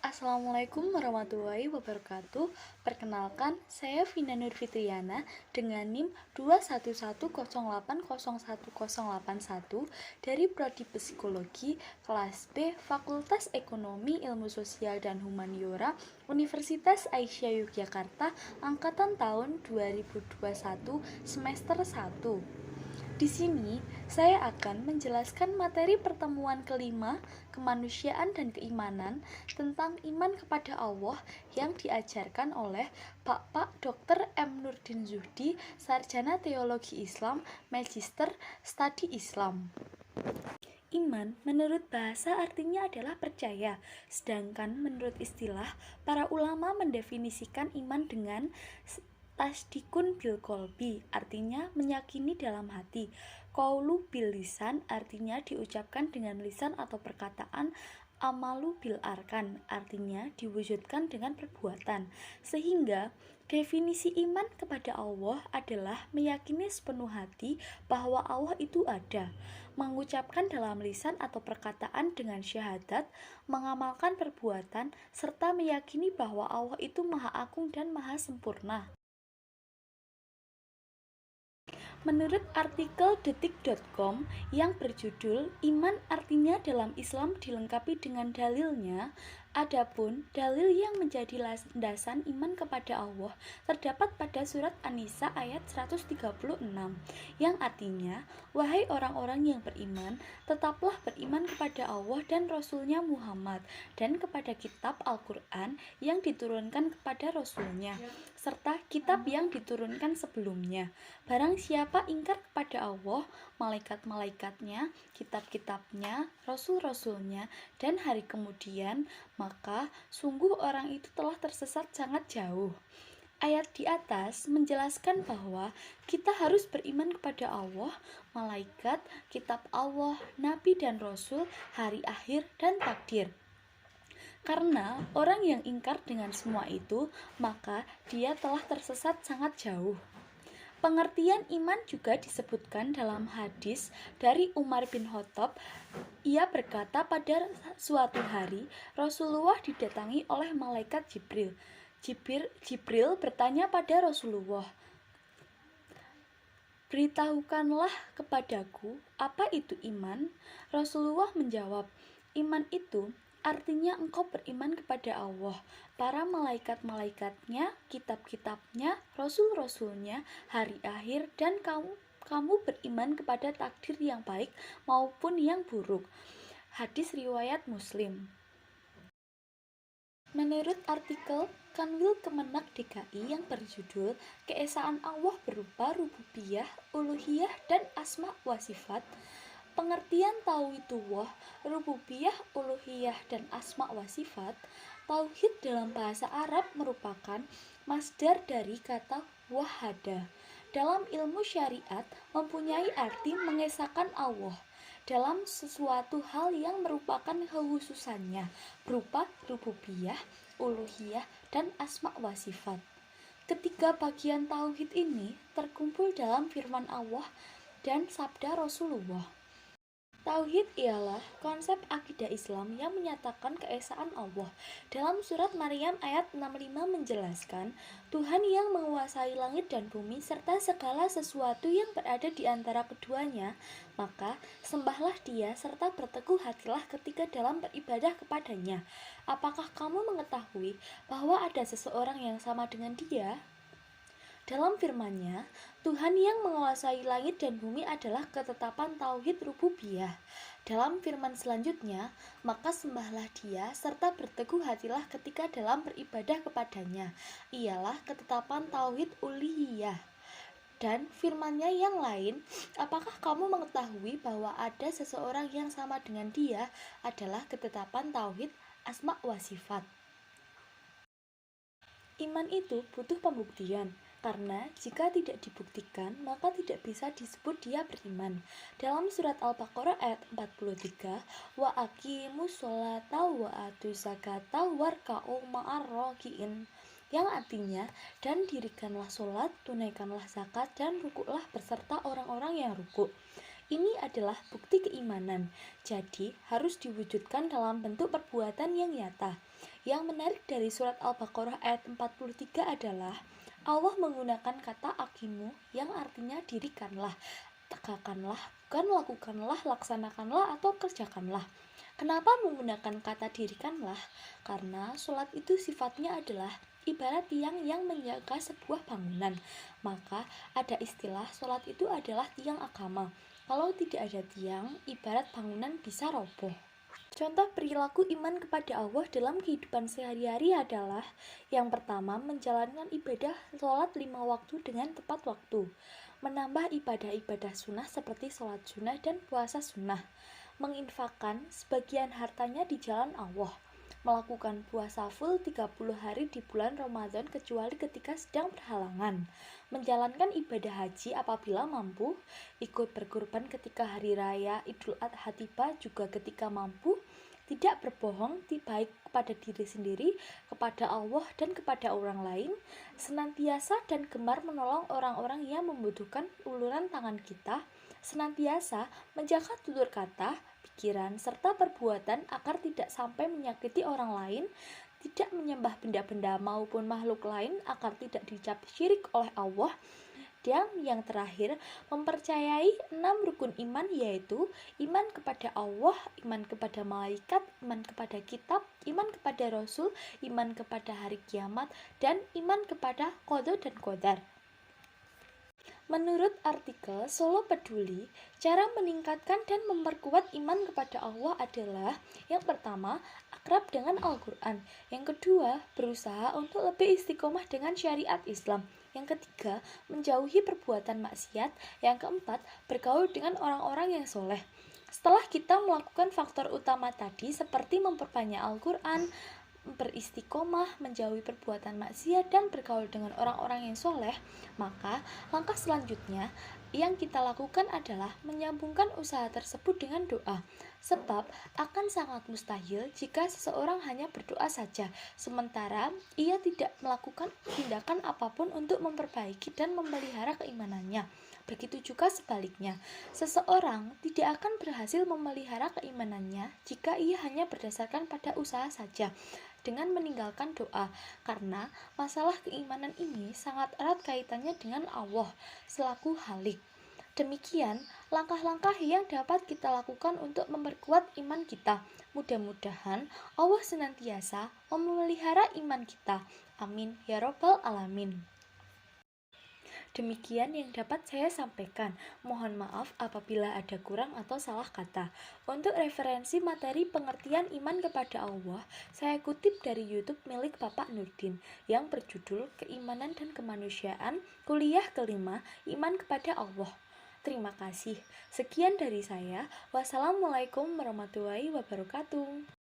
Assalamualaikum warahmatullahi wabarakatuh. Perkenalkan, saya Vina Nurfitriana dengan NIM 21108011081 dari Prodi Psikologi kelas B Fakultas Ekonomi Ilmu Sosial dan Humaniora Universitas Aisyah Yogyakarta angkatan tahun 2021 semester 1. Di sini, saya akan menjelaskan materi pertemuan kelima, kemanusiaan dan keimanan, tentang iman kepada Allah yang diajarkan oleh Bapak Dr. M. Nurdin Zuhdi, Sarjana Teologi Islam, Magister Studi Islam. Iman menurut bahasa artinya adalah percaya, sedangkan menurut istilah, para ulama mendefinisikan iman dengan tasdikun bil kolbi, artinya meyakini dalam hati. Qaulu bil lisan, artinya diucapkan dengan lisan atau perkataan. Amalu bil arkan, artinya diwujudkan dengan perbuatan. Sehingga definisi iman kepada Allah adalah meyakini sepenuh hati bahwa Allah itu ada, mengucapkan dalam lisan atau perkataan dengan syahadat, mengamalkan perbuatan, serta meyakini bahwa Allah itu maha agung dan maha sempurna. Menurut artikel detik.com yang berjudul Iman artinya dalam Islam dilengkapi dengan dalilnya, adapun dalil yang menjadi landasan iman kepada Allah terdapat pada surat An-Nisa ayat 136 yang artinya, wahai orang-orang yang beriman, tetaplah beriman kepada Allah dan Rasulnya Muhammad dan kepada kitab Al-Quran yang diturunkan kepada Rasulnya serta kitab yang diturunkan sebelumnya. Barang siapa ingkar kepada Allah, malaikat-malaikatnya, kitab-kitabnya, rasul-rasulnya, dan hari kemudian, maka sungguh orang itu telah tersesat sangat jauh. Ayat di atas menjelaskan bahwa kita harus beriman kepada Allah, malaikat, kitab Allah, nabi dan rasul, hari akhir, dan takdir. Karena orang yang ingkar dengan semua itu, maka dia telah tersesat sangat jauh. Pengertian iman juga disebutkan dalam hadis dari Umar bin Khattab. Ia berkata pada suatu hari Rasulullah didatangi oleh malaikat Jibril. Jibril bertanya pada Rasulullah, "Beritahukanlah kepadaku, apa itu iman?" Rasulullah menjawab, "Iman itu artinya engkau beriman kepada Allah, para malaikat-malaikatnya, kitab-kitabnya, rasul-rasulnya, hari akhir, dan kamu beriman kepada takdir yang baik maupun yang buruk." Hadis riwayat Muslim. Menurut artikel Kanwil Kemenak DKI yang berjudul Keesaan Allah berupa rububiyah, uluhiyah, dan asma wa sifat, pengertian tauhidullah, rububiyah, uluhiyah, dan asma wa sifat. Tauhid dalam bahasa Arab merupakan masdar dari kata wahada. Dalam ilmu syariat mempunyai arti mengesahkan Allah dalam sesuatu hal yang merupakan kekhususannya berupa rububiyah, uluhiyah, dan asma wa sifat. Ketiga bagian tauhid ini terkumpul dalam firman Allah dan sabda Rasulullah. Tauhid ialah konsep akidah Islam yang menyatakan keesaan Allah. Dalam surat Maryam ayat 65 menjelaskan, Tuhan yang menguasai langit dan bumi serta segala sesuatu yang berada di antara keduanya, maka sembahlah Dia serta berteguh hatilah ketika dalam beribadah kepadanya. Apakah kamu mengetahui bahwa ada seseorang yang sama dengan Dia? Dalam firman-Nya, Tuhan yang menguasai langit dan bumi adalah ketetapan tauhid rububiyah. Dalam firman selanjutnya, maka sembahlah Dia serta berteguh hatilah ketika dalam beribadah kepadanya. Ialah ketetapan tauhid uluhiyah. Dan firman-Nya yang lain, apakah kamu mengetahui bahwa ada seseorang yang sama dengan Dia adalah ketetapan tauhid asma wa sifat. Iman itu butuh pembuktian, karena jika tidak dibuktikan, maka tidak bisa disebut dia beriman. Dalam surat Al-Baqarah ayat 43, wa aqimus sholata wa atuz zakata warka'u ma'ar raki'in, yang artinya, dan dirikanlah sholat, tunaikanlah zakat, dan rukuklah beserta orang-orang yang rukuk. Ini adalah bukti keimanan, jadi harus diwujudkan dalam bentuk perbuatan yang nyata. Yang menarik dari surat Al-Baqarah ayat 43 adalah Allah menggunakan kata akimu yang artinya dirikanlah, tegakkanlah, bukan lakukanlah, laksanakanlah, atau kerjakanlah. Kenapa menggunakan kata dirikanlah? Karena sholat itu sifatnya adalah ibarat tiang yang menjaga sebuah bangunan. Maka ada istilah sholat itu adalah tiang agama. Kalau tidak ada tiang, ibarat bangunan bisa roboh. Contoh perilaku iman kepada Allah dalam kehidupan sehari-hari adalah yang pertama, menjalankan ibadah sholat 5 waktu dengan tepat waktu, menambah ibadah-ibadah sunnah seperti sholat sunnah dan puasa sunnah, menginfakkan sebagian hartanya di jalan Allah, melakukan puasa full 30 hari di bulan Ramadan kecuali ketika sedang berhalangan, menjalankan ibadah haji apabila mampu, ikut berkurban ketika hari raya Idul Adha tiba juga ketika mampu, tidak berbohong baik kepada diri sendiri, kepada Allah dan kepada orang lain, senantiasa dan gemar menolong orang-orang yang membutuhkan uluran tangan kita, senantiasa menjaga tutur kata, pikiran, serta perbuatan agar tidak sampai menyakiti orang lain, tidak menyembah benda-benda maupun makhluk lain agar tidak dicap syirik oleh Allah, dan yang terakhir, mempercayai 6 rukun iman yaitu iman kepada Allah, iman kepada malaikat, iman kepada kitab, iman kepada Rasul, iman kepada hari kiamat, dan iman kepada qada dan qadar. Menurut artikel Solo Peduli, cara meningkatkan dan memperkuat iman kepada Allah adalah yang pertama, akrab dengan Al-Quran. Yang kedua, berusaha untuk lebih istiqomah dengan syariat Islam. Yang ketiga, menjauhi perbuatan maksiat. Yang keempat, bergaul dengan orang-orang yang soleh. Setelah kita melakukan faktor utama tadi seperti memperbanyak Al-Quran, beristiqomah, menjauhi perbuatan maksiat, dan bergaul dengan orang-orang yang soleh, maka langkah selanjutnya yang kita lakukan adalah menyambungkan usaha tersebut dengan doa. Sebab akan sangat mustahil jika seseorang hanya berdoa saja, sementara ia tidak melakukan tindakan apapun untuk memperbaiki dan memelihara keimanannya. Begitu juga sebaliknya, seseorang tidak akan berhasil memelihara keimanannya jika ia hanya berdasarkan pada usaha saja, dengan meninggalkan doa, karena masalah keimanan ini sangat erat kaitannya dengan Allah selaku Khalik. Demikian langkah-langkah yang dapat kita lakukan untuk memperkuat iman kita. Mudah-mudahan Allah senantiasa memelihara iman kita. Amin ya robbal alamin. Demikian yang dapat saya sampaikan. Mohon maaf apabila ada kurang atau salah kata. Untuk referensi materi pengertian iman kepada Allah, saya kutip dari YouTube milik Bapak Nurdin yang berjudul Keimanan dan Kemanusiaan, Kuliah kelima, Iman kepada Allah. Terima kasih. Sekian dari saya. Wassalamualaikum warahmatullahi wabarakatuh.